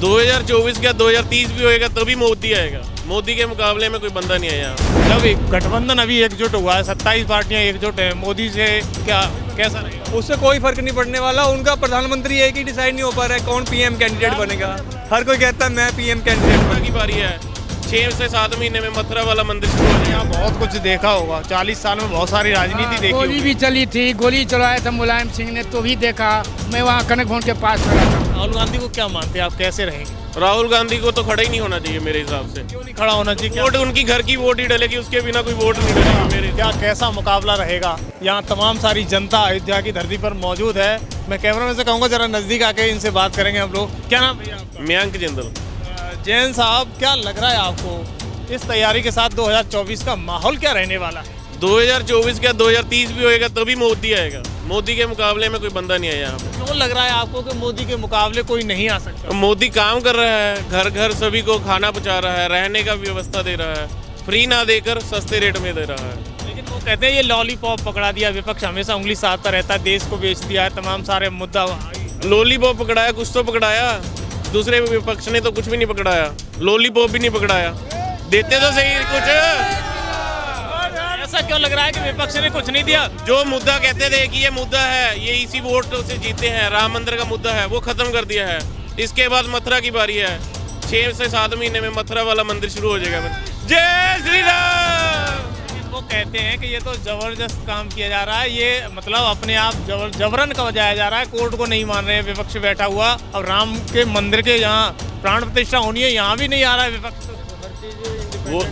2024 क्या 2030 भी होएगा तभी मोदी आएगा। मोदी के मुकाबले में कोई बंदा नहीं आया। जब गठबंधन अभी एकजुट हुआ है, 27 पार्टियां एकजुट हैं, मोदी से क्या कैसा रहेगा? उससे कोई फर्क नहीं पड़ने वाला। उनका प्रधानमंत्री एक ही डिसाइड नहीं हो पा रहा है कौन पीएम कैंडिडेट बनेगा। हर कोई कहता है मैं पीएम कैंडिडेट की बारी है। 6 से 7 महीने में मथुरा वाला मंदिर शुरू हो यहाँ बहुत कुछ देखा होगा, 40 साल में बहुत सारी राजनीति देखी गोली होगी। भी चली थी, गोली चलाया था मुलायम सिंह ने, तो भी देखा। मैं वहाँ कनक भवन के पास खड़ा था। राहुल गांधी को क्या मानते हैं आप, कैसे रहेंगे? राहुल गांधी को तो खड़ा ही नहीं होना चाहिए मेरे हिसाब से। क्यों नहीं खड़ा होना चाहिए? वोट उनकी घर की वोट ही डलेगी, उसके बिना कोई वोट नहीं डलेगी मेरे। क्या कैसा मुकाबला रहेगा? यहाँ तमाम सारी जनता अयोध्या की धरती पर मौजूद है। मैं कैमरा में से कहूँगा जरा नजदीक आके इनसे बात करेंगे हम लोग। क्या नाम भैया आपका? मयंक जिंदल। जैन साहब, क्या लग रहा है आपको इस तैयारी के साथ 2024 का माहौल क्या रहने वाला है? 2024 क्या 2030 भी होएगा तभी मोदी आएगा। मोदी के मुकाबले में कोई बंदा नहीं आया यहाँ पे। क्यों लग रहा है आपको कि मोदी के मुकाबले कोई नहीं आ सकता? मोदी काम कर रहा है, घर घर सभी को खाना पहुँचा रहा है, रहने का व्यवस्था दे रहा है, फ्री ना देकर सस्ते रेट में दे रहा है। लेकिन वो कहते हैं ये लॉलीपॉप पकड़ा दिया, विपक्ष हमेशा उंगली साधता रहता है, देश को बेच दिया है, तमाम सारे मुद्दा। लॉलीपॉप पकड़ाया, कुछ तो पकड़ाया। दूसरे विपक्ष ने तो कुछ भी नहीं पकड़ाया, लॉलीपॉप भी नहीं पकड़ाया। देते तो सही कुछ। ऐसा क्यों लग रहा है कि विपक्ष ने कुछ नहीं दिया? जो मुद्दा कहते थे कि ये मुद्दा है, ये इसी वोट से जीते हैं, राम मंदिर का मुद्दा है, वो खत्म कर दिया है। इसके बाद मथुरा की बारी है। 6 से 7 महीने में मथुरा वाला मंदिर शुरू हो जाएगा। जय श्री राम। वो कहते हैं कि ये तो जबरदस्त काम किया जा रहा है, ये मतलब अपने आप जबरन का बजाया जा रहा है, कोर्ट को नहीं मान रहे हैं विपक्ष बैठा हुआ। अब राम के मंदिर के यहाँ प्राण प्रतिष्ठा होनी है, यहाँ भी नहीं आ रहा है विपक्ष। वो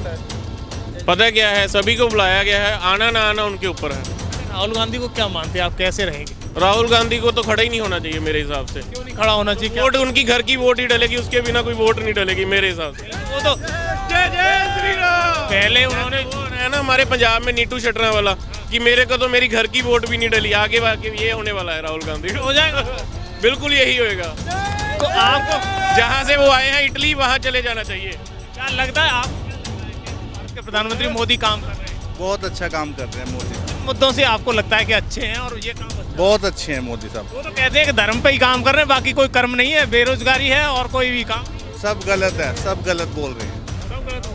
पता क्या है, सभी को बुलाया गया है, आना ना आना उनके ऊपर है। राहुल गांधी को क्या मानते हैं आप, कैसे रहेंगे? राहुल गांधी को तो खड़ा ही नहीं होना चाहिए मेरे हिसाब से। क्यों नहीं खड़ा होना चाहिए? वोट उनकी घर की वोट ही डलेगी, उसके बिना कोई वोट नहीं डलेगी मेरे हिसाब से। वो तो जय जय श्री राम। पहले उन्होंने वो है ना हमारे पंजाब में नीटू शटरा वाला कि मेरे को तो मेरी घर की वोट भी नहीं डली। आगे ये होने वाला है राहुल गांधी। हो जाएगा, बिल्कुल यही होएगा। तो आपको जहाँ से वो आए हैं इटली, वहाँ चले जाना चाहिए। क्या लगता है आप के प्रधानमंत्री मोदी काम कर रहे हैं? बहुत अच्छा काम कर रहे हैं मोदी। मुद्दों से आपको लगता है कि अच्छे हैं और ये काम अच्छा? बहुत अच्छे हैं मोदी साहब। वो तो कहते हैं कि धर्म पे ही काम कर रहे हैं, बाकी कोई कर्म नहीं है, बेरोजगारी है और कोई भी काम। सब गलत है, सब गलत बोल रहे हैं। सब गलत हो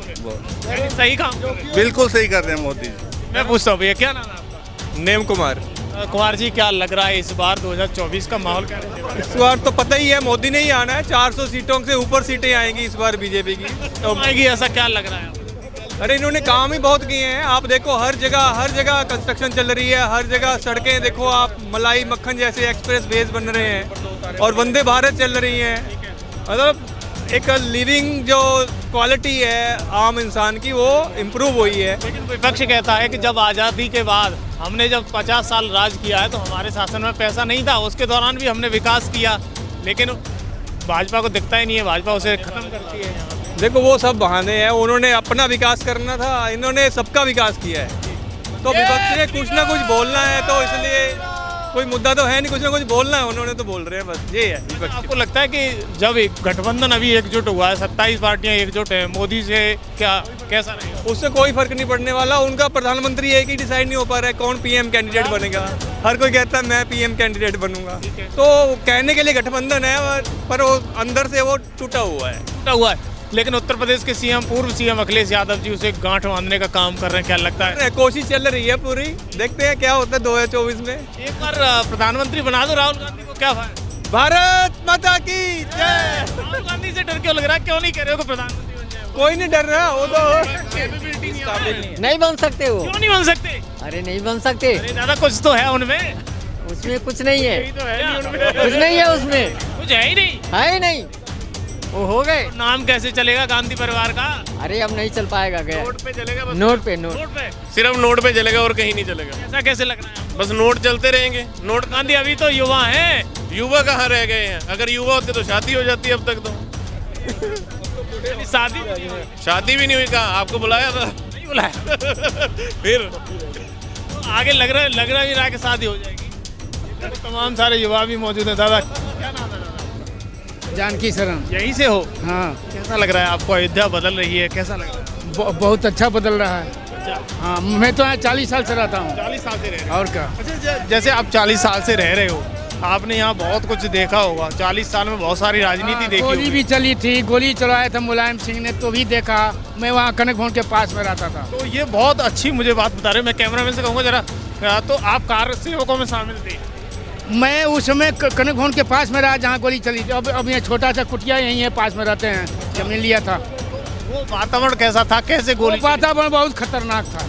रहे हैं। सही काम बिल्कुल सही कर रहे हैं मोदी जी। मैं पूछता हूँ भैया, क्या नाम है आपका? नेम कुमार। कुमार जी, क्या लग रहा है इस बार 2024 का माहौल क्या रहेगा? इस बार तो पता ही है मोदी ने ही आना है। 400 सीटों से ऊपर सीटें आएंगी इस बार बीजेपी की। तो आएगी, ऐसा क्या लग रहा है आपको? अरे इन्होंने काम ही बहुत किए हैं। आप देखो हर जगह कंस्ट्रक्शन चल रही है, हर जगह सड़कें देखो आप, मलाई मक्खन जैसे एक्सप्रेस वेज बन रहे हैं और वंदे भारत चल रही हैं। मतलब एक लिविंग जो क्वालिटी है आम इंसान की वो इम्प्रूव हुई है। लेकिन विपक्ष कहता है कि जब आज़ादी के बाद हमने जब 50 साल राज किया है तो हमारे शासन में पैसा नहीं था, उसके दौरान भी हमने विकास किया, लेकिन भाजपा को दिखता ही नहीं है, भाजपा उसे खत्म करती है। देखो वो सब बहाने हैं, उन्होंने अपना विकास करना था, इन्होंने सबका विकास किया है। तो विपक्ष ने कुछ ना कुछ बोलना है, तो इसलिए कोई मुद्दा तो है नहीं, कुछ ना कुछ बोलना है, उन्होंने तो बोल रहे हैं, बस ये है विपक्ष। आपको लगता है कि जब गठबंधन अभी एकजुट हुआ है, 27 पार्टियां एकजुट हैं, मोदी से क्या कैसा रहेगा? उससे कोई फर्क नहीं पड़ने वाला। उनका प्रधानमंत्री एक ही डिसाइड नहीं हो पा रहा है कौन पीएम कैंडिडेट बनेगा। हर कोई कहता है मैं पीएम कैंडिडेट बनूंगा। तो कहने के लिए गठबंधन है, पर वो अंदर से वो टूटा हुआ है। टूटा हुआ है। लेकिन उत्तर प्रदेश के सीएम, पूर्व सीएम अखिलेश यादव जी उसे गांठ बांधने का काम कर रहे हैं, क्या लगता है? कोशिश चल रही है पूरी, देखते हैं क्या होता है 2024 में। एक बार प्रधानमंत्री बना दो राहुल गांधी को, क्या फायदा? भारत माता की जय। राहुल गांधी से डर क्यों लग रहा है? क्यों नहीं कह रहे हो कि प्रधानमंत्री बन जाए? कोई नहीं डर रहा, वो तो नहीं बन सकते वो। क्यों नहीं बन सकते? अरे नहीं बन सकते, अरे दादा कुछ तो है उनमें। उसमें कुछ नहीं है, यही तो है नहीं उनमें। कुछ नहीं है उसमें, कुछ है ही नहीं। है ही नहीं, वो हो गए। नाम कैसे चलेगा गांधी परिवार का? अरे अब नहीं चल पाएगा, गया नोट पे चलेगा बस। नोट पे नोट। नोट पे सिर्फ नोट पे चलेगा और कहीं नहीं चलेगा। ऐसा कैसे लग रहा है आपको? बस नोट चलते रहेंगे। नोट गांधी अभी तो युवा हैं। युवा कहाँ रह गए हैं? अगर युवा होते तो शादी हो जाती अब तक। तो शादी शादी भी नहीं हुई। कहाँ आपको बुलाया था? नहीं बुलाया। फिर तो आगे लग रहा भी रहा कि शादी हो जाएगी। तो तमाम सारे युवा भी मौजूद हैं। दादा क्या नाम है? जानकी शरण। यहीं से हो? हाँ, कैसा लग रहा है आपको? अयोध्या बदल रही है, कैसा लग रहा है? बहुत अच्छा बदल रहा है। अच्छा, हाँ, मैं तो यहाँ 40 साल से रहता हूँ। 40 साल से रह रहे हो? और क्या? अच्छा, जैसे आप 40 साल से रह रहे हो, आपने यहाँ बहुत कुछ देखा होगा, 40 साल में बहुत सारी राजनीति देखी गोली होगी। भी चली थी, गोली चलाया था मुलायम सिंह ने तो भी देखा। मैं वहाँ कनक भवन के पास में रहता था। तो ये बहुत अच्छी मुझे बात बता रहे हो। मैं कैमरामैन से कहूँगा जरा, तो आप कार सेवकों में शामिल थे? मैं उस समय कनक भवन के पास में रहा जहाँ गोली चली थी। अब ये छोटा सा कुटिया यहीं है, पास में रहते हैं, जमीन लिया था। वो वातावरण कैसा था, कैसे वो गोली चली? वातावरण बहुत खतरनाक था।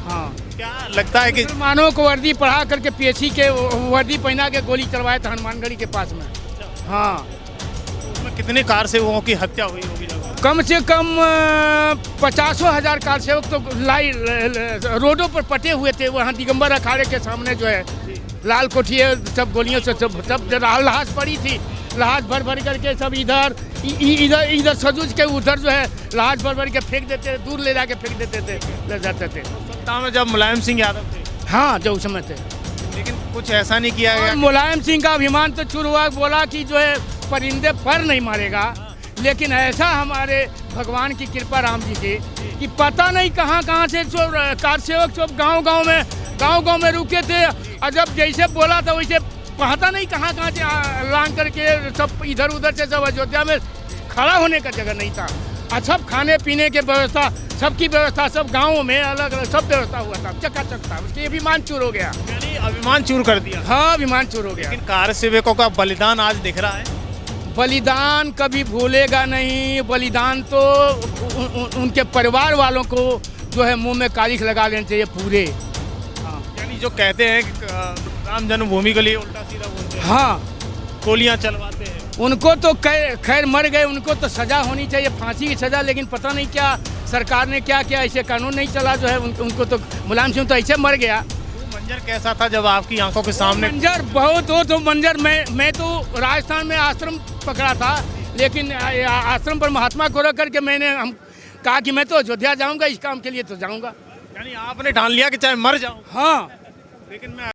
हाँ, क्या लगता है कि मुसलमानों को वर्दी पढ़ा करके पीएसी के वर्दी पहना के गोली चलवाए थे हनुमानगढ़ी के पास में। हाँ, उसमें कितने कार सेवकों की हत्या हुई होगी लगभग? कम से कम 50,000 कार सेवक तो रोडों पर पटे हुए थे। वहाँ दिगंबर अखाड़े के सामने जो है लाल कोठिए, सब गोलियों से सब लाश पड़ी थी। लाश भर भर करके सब इधर सजूज के उधर जो है लाश भर भर के फेंक देते, दूर ले जाके फेंक देते थे, ले जाते थे। सत्ता में जब मुलायम सिंह यादव थे, हाँ, जो उस समय थे। लेकिन कुछ ऐसा नहीं किया और गया। मुलायम सिंह का अभिमान तो चूर हुआ, बोला कि जो है परिंदे पर नहीं मारेगा। लेकिन ऐसा हमारे भगवान की कृपा राम जी की कि पता नहीं कहाँ से जो कार सेवक सब गांव में रुके थे। और जब जैसे बोला था वैसे पता नहीं कहाँ से लांग करके सब इधर उधर से सब अयोध्या में खड़ा होने का जगह नहीं था। और सब खाने पीने के व्यवस्था, सबकी व्यवस्था, सब गाँवों में अलग अलग सब व्यवस्था हुआ था, चकाचक था। उसके अभिमान चूर हो गया। यानी अभिमान चूर कर दिया। हाँ, अभिमान चूर हो गया। लेकिन कार सेवकों का बलिदान आज दिख रहा है। बलिदान कभी भूलेगा नहीं। बलिदान तो उनके परिवार वालों को जो है मुंह में कालिख लगा लेना चाहिए पूरे। यानी जो कहते हैं कि राम जन्मभूमि के लिए उल्टा सीधा बोलते हैं, हाँ, गोलियां चलवाते हैं। उनको तो खैर मर गए, उनको तो सजा होनी चाहिए, फांसी की सजा। लेकिन पता नहीं क्या सरकार ने क्या किया, ऐसे कानून नहीं चला जो है उनको तो मुलायम सिंह तो ऐसे मर गया। मंजर कैसा था जब आपकी आंखों के सामने? मंजर बहुत हो तो मंजर मैं तो राजस्थान में आश्रम पकड़ा था। लेकिन आश्रम पर महात्मा को रख करके हम कहा कि मैं तो अयोध्या जाऊंगा, इस काम के लिए तो जाऊंगा। यानी आपने ठान लिया कि चाहे मर जाऊं। हाँ, लेकिन मैं